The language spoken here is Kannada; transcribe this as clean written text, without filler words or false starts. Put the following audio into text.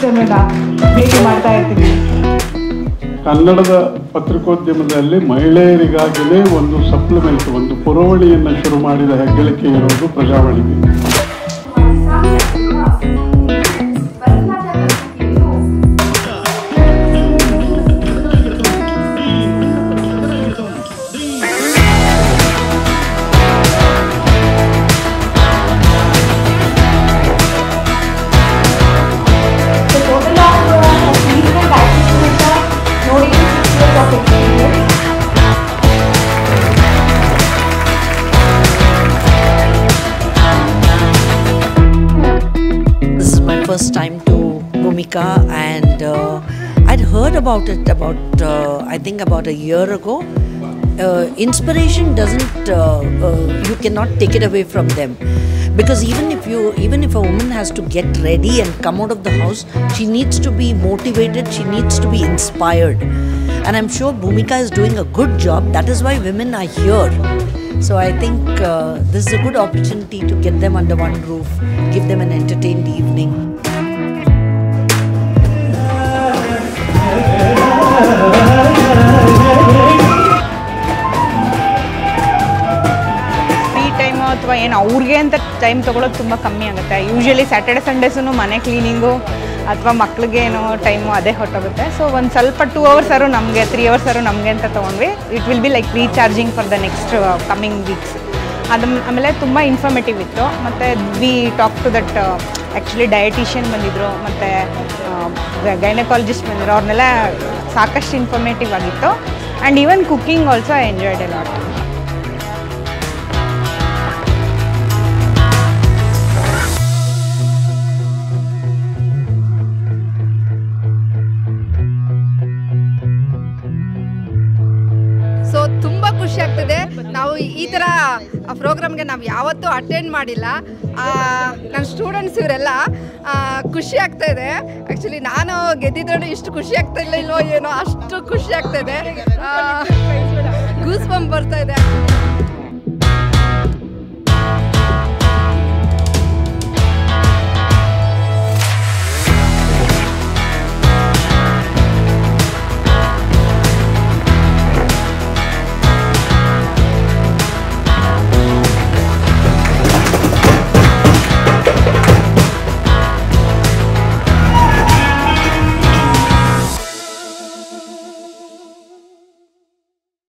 ಮಾಧ್ಯಮನ ಭೇಟಿ ಮಾಡ್ತಾ ಇರ್ತೀವಿ. ಕನ್ನಡದ ಪತ್ರಿಕೋದ್ಯಮದಲ್ಲಿ ಮಹಿಳೆಯರಿಗಾಗಿಯೇ ಒಂದು ಸಪ್ಲಿಮೆಂಟ್, ಒಂದು ಪುರವಣಿಯನ್ನು ಶುರು ಮಾಡಿದ ಹೆಗ್ಗಳಿಕೆ ಇರೋದು ಪ್ರಜಾವಾಣಿಗೆ. First time to Bhumika, and I'd heard about it I think about a year ago. Inspiration doesn't you cannot take it away from them, because even if a woman has to get ready and come out of the house, she needs to be motivated, she needs to be inspired, and I'm sure Bhumika is doing a good job. That is why women are here. So I think this is a good opportunity to get them under one roof, give them an entertained evening. Free time ಅಥವಾ ಏನು ಅವ್ರಿಗೆ ಅಂತ ಟೈಮ್ ತೊಗೊಳೋದು ತುಂಬ ಕಮ್ಮಿ ಆಗುತ್ತೆ. ಯೂಶ್ವಲಿ ಸ್ಯಾಟರ್ಡೆ ಸಂಡೇಸೂ ಮನೆ ಕ್ಲೀನಿಂಗು ಅಥವಾ ಮಕ್ಳಿಗೆ ಏನೋ ಟೈಮು ಅದೇ ಹೊಟ್ಟೋಗುತ್ತೆ. ಸೊ ಒಂದು ಸ್ವಲ್ಪ 2 hours ನಮಗೆ 3 hours ನಮಗೆ ಅಂತ ತೊಗೊಂಡ್ವಿ. It will be like recharging for the next coming weeks. ಆಮೇಲೆ ತುಂಬ ಇನ್ಫಾರ್ಮೇಟಿವ್ ಇತ್ತು. ಮತ್ತು we talk to that actually dietitian ಬಂದಿದ್ದರು, ಮತ್ತು ಗೈನಕಾಲಜಿಸ್ಟ್ ಬಂದಿದ್ರು. ಅವ್ರನ್ನೆಲ್ಲ ಸಾಕಷ್ಟು ಇನ್ಫಾರ್ಮೇಟಿವ್ ಆಗಿತ್ತು. And even cooking also I enjoyed a lot. So ತುಂಬ ಖುಷಿ ಆಗ್ತದೆ. ನಾವು ಈ ಥರ ಪ್ರೋಗ್ರಾಮ್ಗೆ ನಾವು ಯಾವತ್ತೂ ಅಟೆಂಡ್ ಮಾಡಿಲ್ಲ. ನನ್ನ ಸ್ಟೂಡೆಂಟ್ಸ್ ಇವರೆಲ್ಲ ಖುಷಿ ಆಗ್ತಾ ಇದೆ. ಆ್ಯಕ್ಚುಲಿ ನಾನು ಗೆದ್ದಿದ್ರೂ ಇಷ್ಟು ಖುಷಿ ಆಗ್ತಾ ಇಲ್ಲೋ ಏನೋ, ಅಷ್ಟು ಖುಷಿ ಆಗ್ತಾ ಇದೆ. ಗೂಸ್ ಬಂಪ್ ಬರ್ತಾ ಇದೆ.